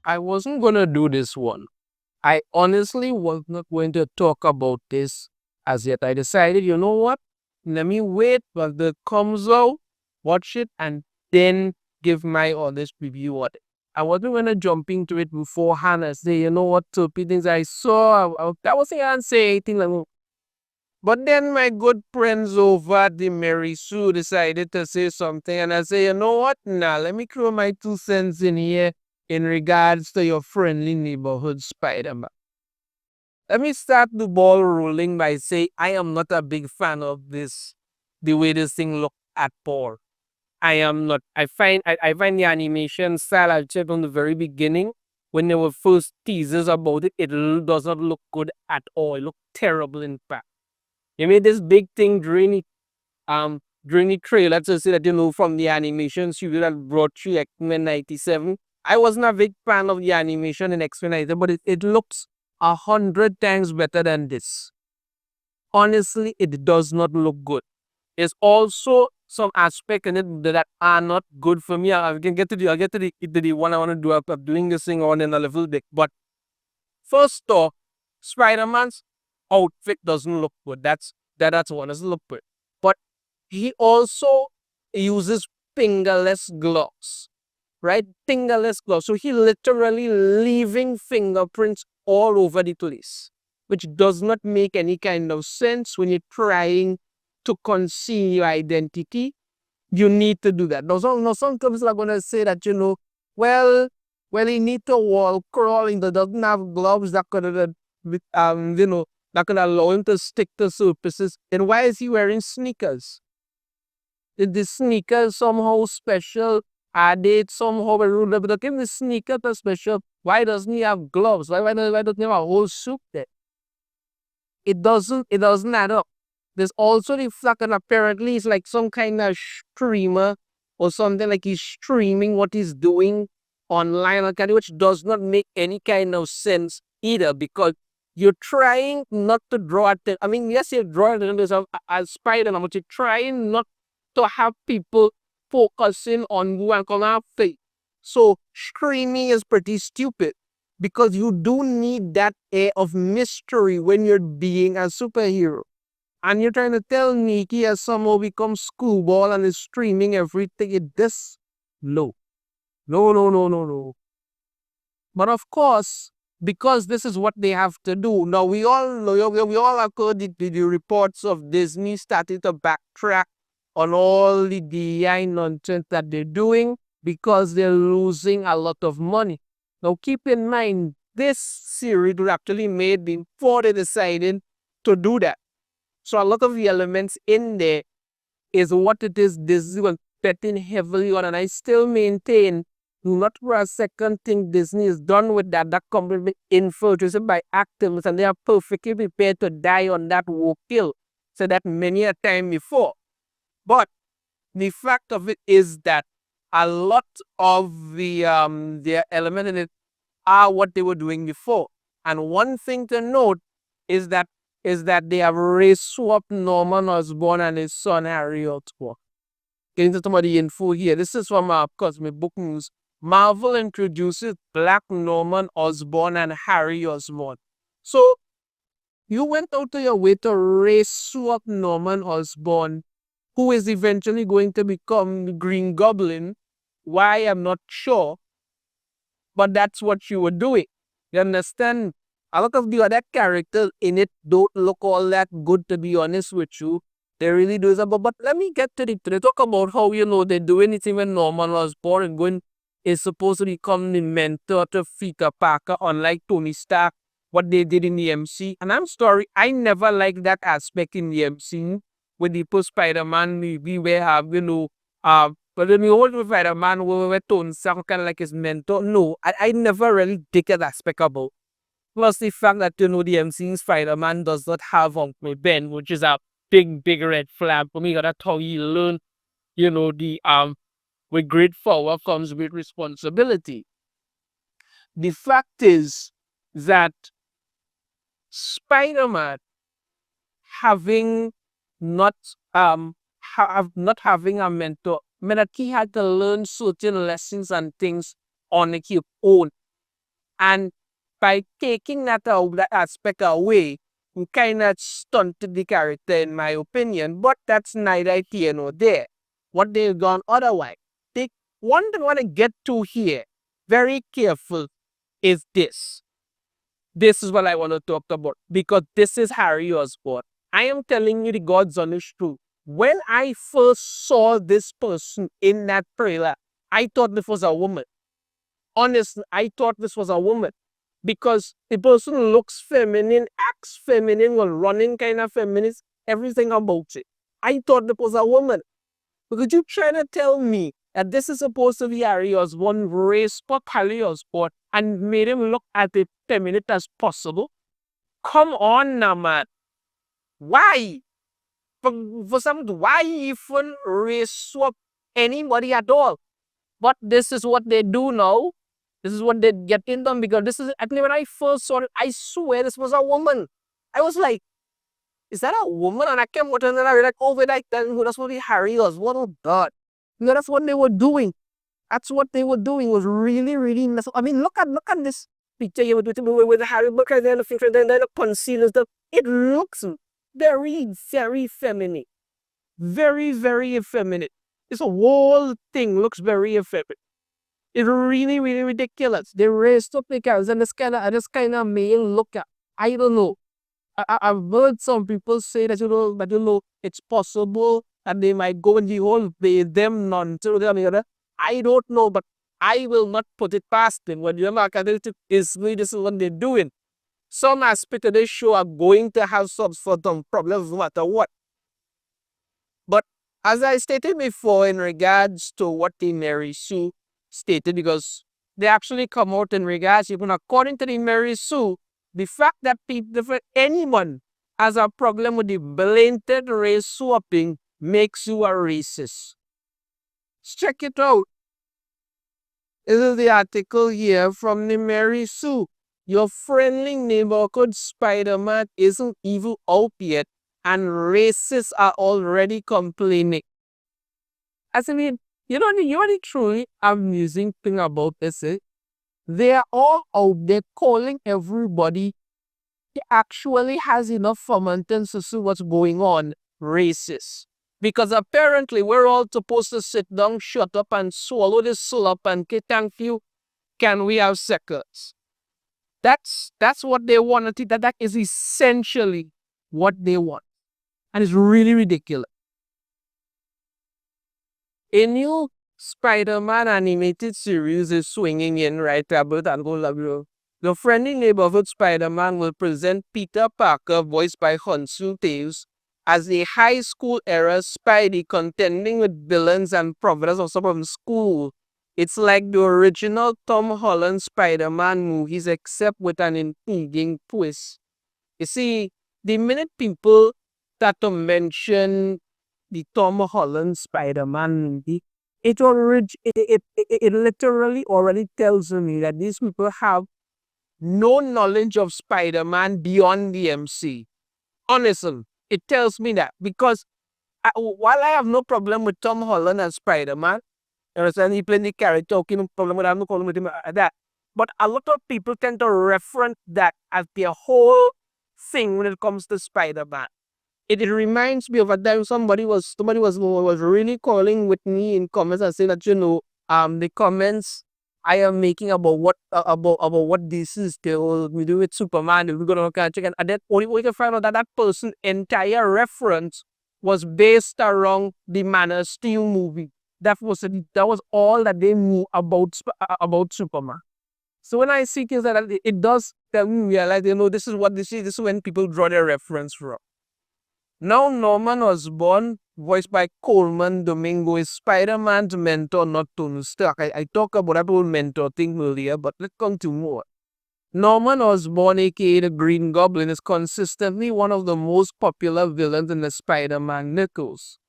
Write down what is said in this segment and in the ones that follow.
I wasn't going to do this one. I honestly was not going to talk about this as yet. I decided, you know what? Let me wait till the comes out, watch it, and then give my honest review on it. I wasn't going to jump into it beforehand and say, you know what, two things I saw. I wasn't going to say anything like that. But then my good friends over at the Mary Sue decided to say something, and I say, you know what? Nah, let me throw my 2 cents in here in regards to your friendly neighborhood Spider-Man. Let me start the ball rolling by saying I am not a big fan of this, the way this thing look at all. I am not. I find the animation style I checked from the very beginning when there were first teasers about it. Does not look good at all. It looked terrible in fact. You made this big thing during the trailer to say that from the animation studio that brought you X-Men 97. I wasn't a big fan of the animation in X-Men 97, but it looks 100 times better than this. Honestly, it does not look good. There's also some aspect in it that are not good for me. I can get to the one I want to do. I'm doing this thing on in a little bit. But first off, Spider-Man's outfit doesn't look good. That's one. Doesn't look good. But he also uses fingerless gloves, right? Fingerless gloves. So he literally leaving fingerprints all over the place, which does not make any kind of sense when you're trying to conceal your identity. You need to do that. Now, some companies are going to say that, well, he need to wall crawl and doesn't have gloves that could, that could allow him to stick to surfaces. Then why is he wearing sneakers? Is the sneakers somehow special? Are they somehow a rule? But if the sneakers are special, why doesn't he have gloves? Why doesn't he have a whole suit there? It doesn't add up. There's also the fact that apparently it's like some kind of streamer or something, like he's streaming what he's doing online, okay, which does not make any kind of sense either, because you're trying not to draw attention. I mean, yes, you're drawing attention as Spider-Man, but you're trying not to have people focusing on who and come after. So streaming is pretty stupid, because you do need that air of mystery when you're being a superhero. And you're trying to tell me he has somehow become Screwball and is streaming everything at this low. No, no, no, no, no. But of course, because this is what they have to do. Now, we all know, we all have heard the reports of Disney starting to backtrack on all the DEI nonsense that they're doing because they're losing a lot of money. Now, keep in mind, this series was actually made before they decided to do that. So a lot of the elements in there is what it is Disney was betting heavily on, and I still maintain, not for a second think Disney is done with that. That company infiltrated by activists, and they are perfectly prepared to die on that war kill. So that many a time before. But the fact of it is that a lot of their element in it are what they were doing before. And one thing to note is that they have race swapped Norman Osborn and his son Harry Osborn. Getting to some of the info here. This is from Cosmic Book News. Marvel introduces Black Norman Osborn and Harry Osborn. So you went out to your way to race swap Norman Osborn, who is eventually going to become the Green Goblin. Why, I'm not sure. But that's what you were doing. You understand? A lot of the other characters in it don't look all that good, to be honest with you. They really do. But let me get to the talk about how, they're doing it when Norman was born and going is supposed to become the mentor to Peter Parker, unlike Tony Stark, what they did in the MC. And I'm sorry, I never liked that aspect in the MC with the post Spider-Man movie where have, but when we hold with Spider-Man where Tony Stark kind of like his mentor, no, I never really dig that aspect about. Plus the fact that, the MCU Spider-Man does not have Uncle Ben, which is a big red flag for me. That's how you learn, with great power comes with responsibility. The fact is that Spider-Man having not not having a mentor meant that he had to learn certain lessons and things on his own. And by taking that aspect away, you kind of stunted the character, in my opinion. But that's neither here nor there. What they've done otherwise. They, one thing I want to get to here, very careful, is this. This is what I want to talk about because this is Harry Osborn. I am telling you the God's honest truth. When I first saw this person in that trailer, I thought this was a woman. Honestly, I thought this was a woman because the person looks feminine, acts feminine, was running kind of feminist, everything about it. I thought this was a woman. Because you trying to tell me that this is supposed to be Harry Osborn, raised for Harry Osborn, and made him look as feminine as possible? Come on now, man. Why? For some, why even race swap anybody at all? But this is what they do now. This is what they get in them because this is actually when I first saw it, I swear this was a woman. I was like, is that a woman? And I came with and then I was like, oh, wait, like, that's what Harry was. What a god. You know, that's what they were doing. That's what they were doing. It was really, really nice. I mean, look at this picture here with Harry. Look at the picture, then the concealer stuff. It looks very, very feminine. Very, very effeminate. This whole thing looks very effeminate. It's really, really ridiculous. They raised up the cows and this kind of male look at. I don't know. I've heard some people say that it's possible and they might go in the whole they them nonsense. I don't know, but I will not put it past them. When you're not is really this is what they're doing. Some aspect of this show are going to have some sort of problems no matter what. But as I stated before in regards to what the Mary Sue stated, because they actually come out in regards, even according to the Mary Sue, the fact that people, anyone has a problem with the blatant race swapping makes you a racist. Check it out. This is the article here from the Mary Sue. Your friendly neighborhood Spider-Man isn't evil out yet, and racists are already complaining. As I mean, you know the truly amusing thing about this is they are all out there calling everybody who actually has enough fermentants to see what's going on racist. Because apparently we're all supposed to sit down, shut up, and swallow this slop and say thank you. Can we have seconds? That's what they want. I think that is essentially what they want. And it's really ridiculous. A new Spider-Man animated series is swinging in right about and go love you. The friendly neighborhood Spider-Man will present Peter Parker, voiced by Hunsu Taves, as a high school era Spidey contending with villains and providers also from school. It's like the original Tom Holland Spider-Man movies, except with an intriguing twist. You see, the minute people start to mention the Tom Holland Spider-Man movie, it literally already tells me that these people have no knowledge of Spider-Man beyond the MC. Honestly, it tells me that because while I have no problem with Tom Holland as Spider-Man, you understand, he played the character, okay, no problem with that, no problem with him that. But a lot of people tend to reference that as their whole thing when it comes to Spider-Man. It reminds me of a time somebody was really calling with me in comments and saying that the comments I am making about what this is we do with Superman, we're gonna catch it, and then only we can find out that that person's entire reference was based around the Man of Steel movie. That was all that they knew about Superman. So when I see things like that, it does tell me realize, this is what this is. This is when people draw their reference from. Now Norman Osborn, voiced by Coleman Domingo, is Spider-Man's mentor, not Tony Stark. I talked about that whole mentor thing earlier, but let's come to more. Norman Osborn, aka the Green Goblin, is consistently one of the most popular villains in the Spider-Man Nichols.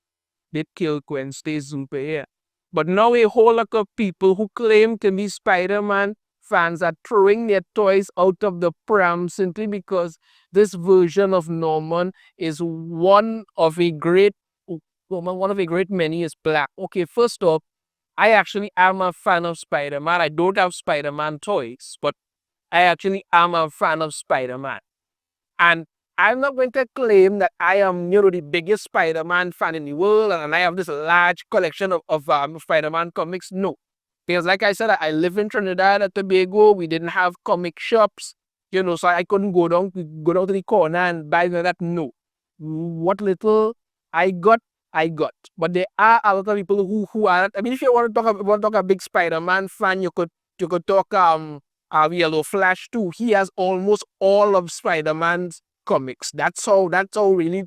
Did kill Gwen Stacy, yeah. But now a whole lot of people who claim to be Spider-Man fans are throwing their toys out of the pram simply because this version of Norman is one of a great many is black. Okay, first off, I actually am a fan of Spider-Man. I don't have Spider-Man toys, but I actually am a fan of Spider-Man. And I'm not going to claim that I am, the biggest Spider-Man fan in the world and I have this large collection of Spider-Man comics. No. Because like I said, I live in Trinidad and Tobago. We didn't have comic shops, so I couldn't go down to the corner and buy that. No. What little I got, I got. But there are a lot of people who are, I mean, if you want to talk a big Spider-Man fan, you could talk Yellow Flash too. He has almost all of Spider-Man's comics. That's how really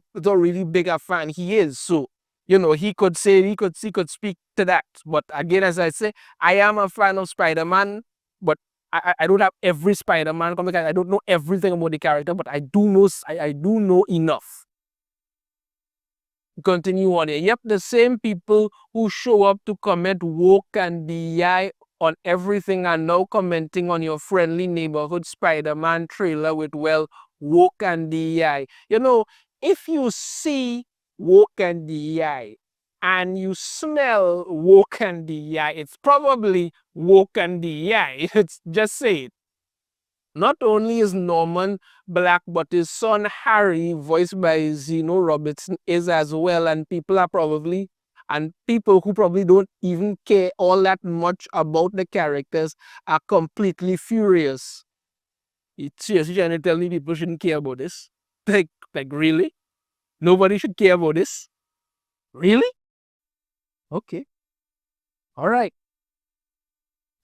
big a fan he is. So, he could speak to that. But again, as I say, I am a fan of Spider-Man, but I don't have every Spider-Man comic. I don't know everything about the character, but I do know enough. Continue on here. Yep, the same people who show up to comment woke and DI on everything are now commenting on your friendly neighborhood Spider-Man trailer with, well, woke and DI. If you see woke and DI and you smell woke and DI, it's probably woke and DI. It's just say it. Not only is Norman black, but his son Harry, voiced by Zeno Robertson, is as well. And people who probably don't even care all that much about the characters are completely furious. It's seriously trying to tell me people shouldn't care about this? Like really? Nobody should care about this? Really? Okay. All right.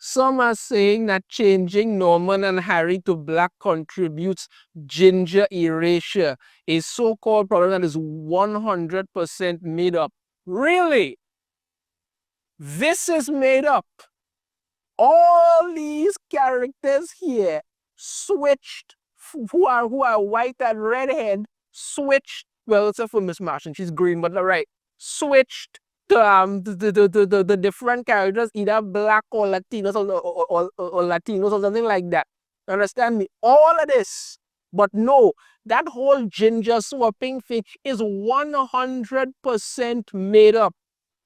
Some are saying that changing Norman and Harry to black contributes ginger erasure, a so-called problem that is 100% made up. Really? This is made up. All these characters here switched, who are white and redhead, switched. Well, except for Miss Martian, she's green, but all right, switched the different characters, either black or Latinos or Latinos or something like that. Understand me? All of this. But no, that whole ginger swapping thing is 100% made up.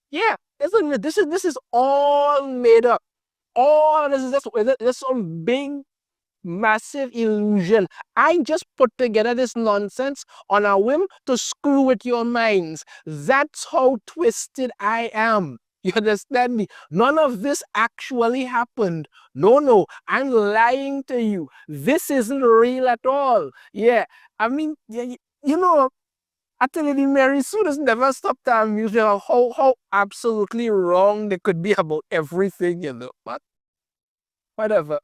Yeah, this is all made up. All this is just some big massive illusion. I just put together this nonsense on a whim to screw with your minds. That's how twisted I am. You understand me? None of this actually happened. No, I'm lying to you. This isn't real at all. Yeah, I mean, I tell you, the Mary Sue does never stop to amuse me how absolutely wrong they could be about everything. But whatever.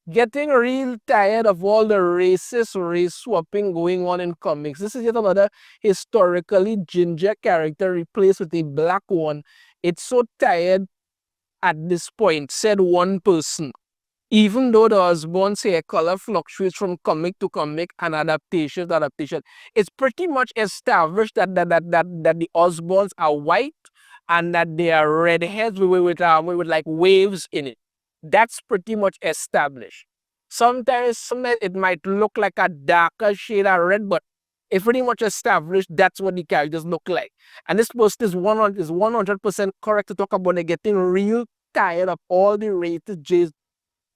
Getting real tired of all the racist race swapping going on in comics. This is yet another historically ginger character replaced with a black one. It's so tired at this point, said one person. Even though the Osborn's hair color fluctuates from comic to comic and adaptation to adaptation, it's pretty much established that the Osborns are white and that they are redheads with like waves in it. That's pretty much established. Sometimes it might look like a darker shade of red, but it's pretty much established that's what the characters look like. And this post is 100% correct to talk about it getting real tired of all the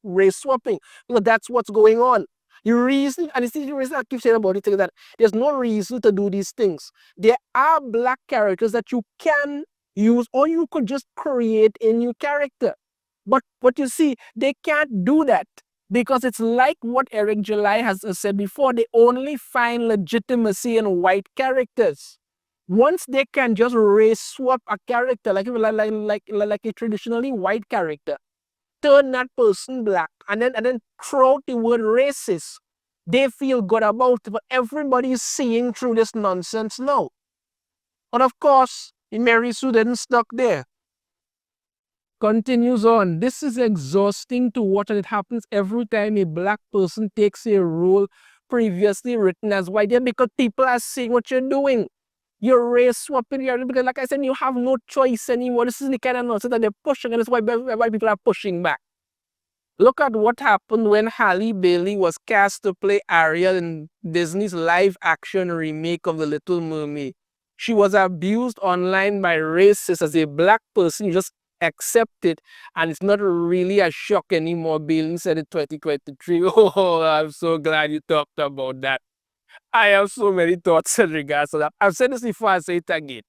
race swapping. Because that's what's going on. The reason, and this is the reason I keep saying about it, is that there's no reason to do these things. There are black characters that you can use, or you could just create a new character. But you see, they can't do that because it's like what Eric July has said before. They only find legitimacy in white characters. Once they can just race swap a character, like a traditionally white character, turn that person black, and then throw out the word racist, they feel good about it. But everybody is seeing through this nonsense now. And of course, Mary Sue didn't stuck there. Continues on. This is exhausting to watch, and it happens every time a black person takes a role previously written as white. Yeah, because people are seeing what you're doing. You're race swapping, because like I said, you have no choice anymore. This is the kind of nonsense that they're pushing, and that's why people are pushing back. Look at what happened when Halle Bailey was cast to play Ariel in Disney's live-action remake of The Little Mermaid. She was abused online by racists as a black person. You just accept it, and it's not really a shock anymore being said in 2023. Oh, I'm so glad you talked about that. I have so many thoughts in regards to that. I've said this before, I'll say it again.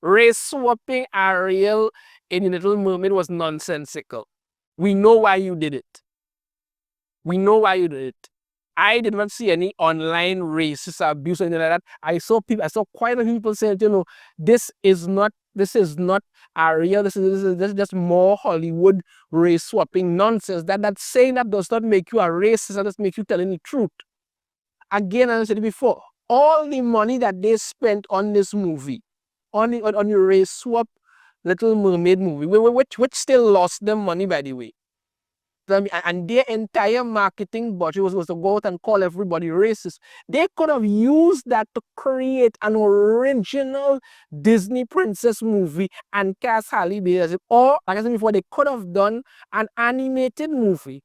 Race swapping Ariel in The Little Mermaid was nonsensical. We know why you did it. We know why you did it. I did not see any online racist abuse or anything like that. I saw quite a few people saying, this is not Ariel. This is just more Hollywood race swapping nonsense. That's saying that does not make you a racist. That just makes you telling the truth. Again, as I said before, all the money that they spent on this movie, on the race swap Little Mermaid movie, which still lost them money, by the way. And their entire marketing budget was to go out and call everybody racist. They could have used that to create an original Disney princess movie and cast Halle Bailey as it. Or, like I said before, they could have done an animated movie,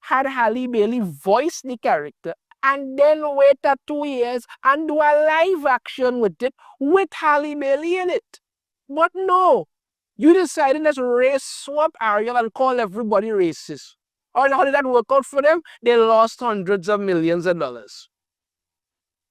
had Halle Bailey voice the character, and then wait 2 years and do a live action with it with Halle Bailey in it. But no, you decided let's race swap Ariel and call everybody racist. Or how did that work out for them? They lost hundreds of millions of dollars.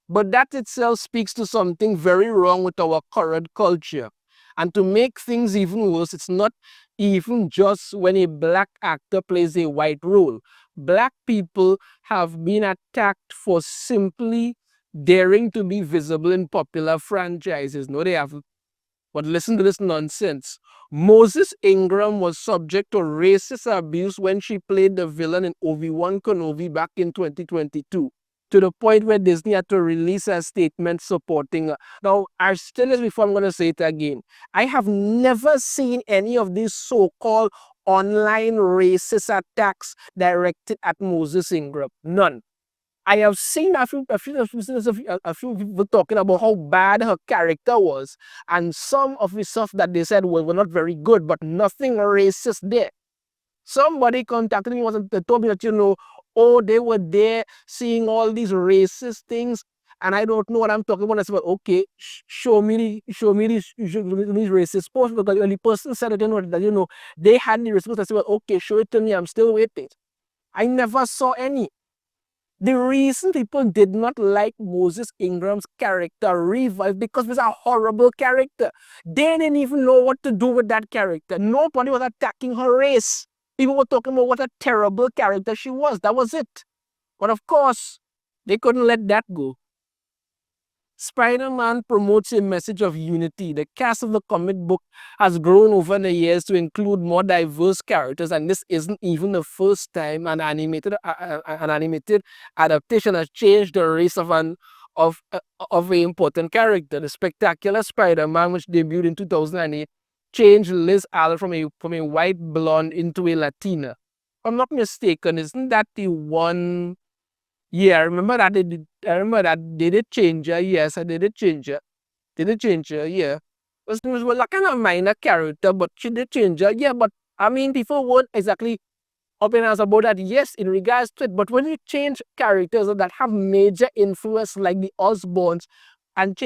But that itself speaks to something very wrong with our current culture. And to make things even worse, it's not even just when a black actor plays a white role. Black people have been attacked for simply daring to be visible in popular franchises. No, they haven't. But listen to this nonsense. Moses Ingram was subject to racist abuse when she played the villain in Obi-Wan Kenobi back in 2022. To the point where Disney had to release a statement supporting her. Now, I've said this before, I'm going to say it again. I have never seen any of these so-called online racist attacks directed at Moses Ingram. None. I have seen a few people talking about how bad her character was, and some of the stuff that they said were not very good, but nothing racist there. Somebody contacted me and they told me that, oh, they were there seeing all these racist things, and I don't know what I'm talking about. I said, well, okay, show me these racist posts, because when the person said that, they had the response. I said, well, okay, show it to me. I'm still waiting. I never saw any. The reason people did not like Moses Ingram's character revived because it's a horrible character. They didn't even know what to do with that character. Nobody was attacking her race. People were talking about what a terrible character she was. That was it. But of course, they couldn't let that go. Spider-Man promotes a message of unity. The cast of the comic book has grown over the years to include more diverse characters, and this isn't even the first time an animated adaptation has changed the race of an important character. The Spectacular Spider-Man, which debuted in 2008, changed Liz Allen from a white blonde into a Latina. If I'm not mistaken, isn't that the one? Yeah, I remember that they did change her. Yes, I did change her. They did change her, yeah. It was like kind of minor character, but she did change her. Yeah, but I mean, people weren't exactly up in arms about that. Yes, in regards to it, but when you change characters that have major influence like the Osborns and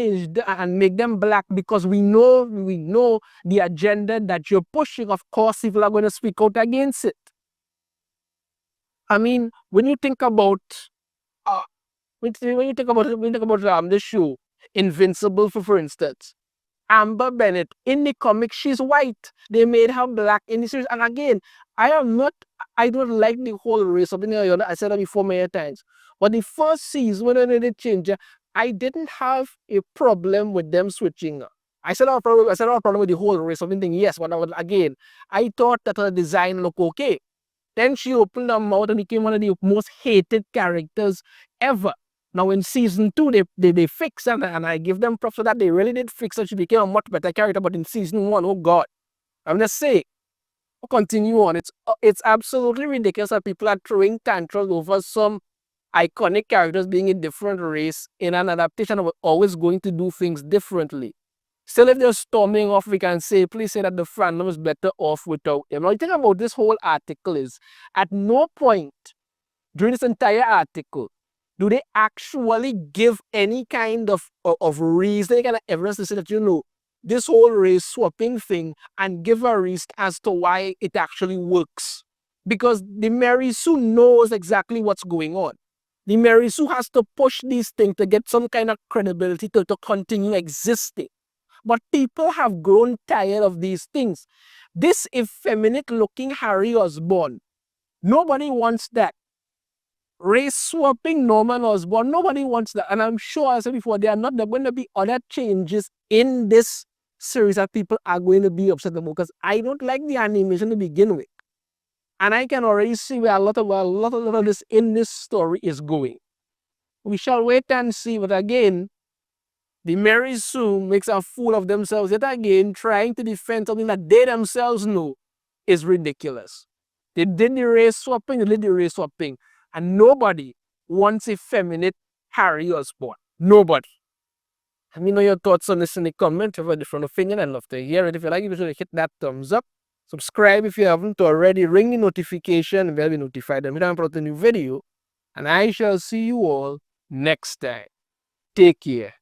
and make them black, because we know the agenda that you're pushing, of course, people are going to speak out against it. I mean, when you think about uh, when you think about this show, Invincible, for instance, Amber Bennett in the comic, she's white. They made her black in the series. And again, I don't like the whole race of the. I said that before many times. But the first season when they did change, I didn't have a problem with them switching her. I said I had a problem with the whole race of thing. Yes, but again, I thought that her design looked okay. Then she opened her mouth and became one of the most hated characters ever. Now in season 2, they fixed her, and I give them props for that. They really did fix her. She became a much better character. But in season 1, oh God, I'm just saying, continue on. It's absolutely ridiculous that people are throwing tantrums over some iconic characters being a different race in an adaptation. We're always going to do things differently. Still, if they're storming off, we can say, please say that the fandom is better off without them. Now, the thing about this whole article is, at no point during this entire article do they actually give any kind of reason, any kind of evidence to say that, this whole race swapping thing and give a reason as to why it actually works. Because the Mary Sue knows exactly what's going on. The Mary Sue has to push these things to get some kind of credibility to continue existing. But people have grown tired of these things. This effeminate looking Harry Osborn, nobody wants that. Race swapping Norman Osborn, nobody wants that. And I'm sure, as I said before, there are going to be other changes in this series that people are going to be upset about, because I don't like the animation to begin with. And I can already see where a lot of this in this story is going. We shall wait and see. But again, the Mary Sue makes a fool of themselves yet again, trying to defend something that they themselves know is ridiculous. They did the race swapping, and nobody wants a feminine Harry Osborn. Nobody. Let me know your thoughts on this in the comment. If you have a different opinion, I'd love to hear it. If you like it, be sure to hit that thumbs up. Subscribe if you haven't already. Ring the notification bell to be notified when I upload a new video. And I shall see you all next time. Take care.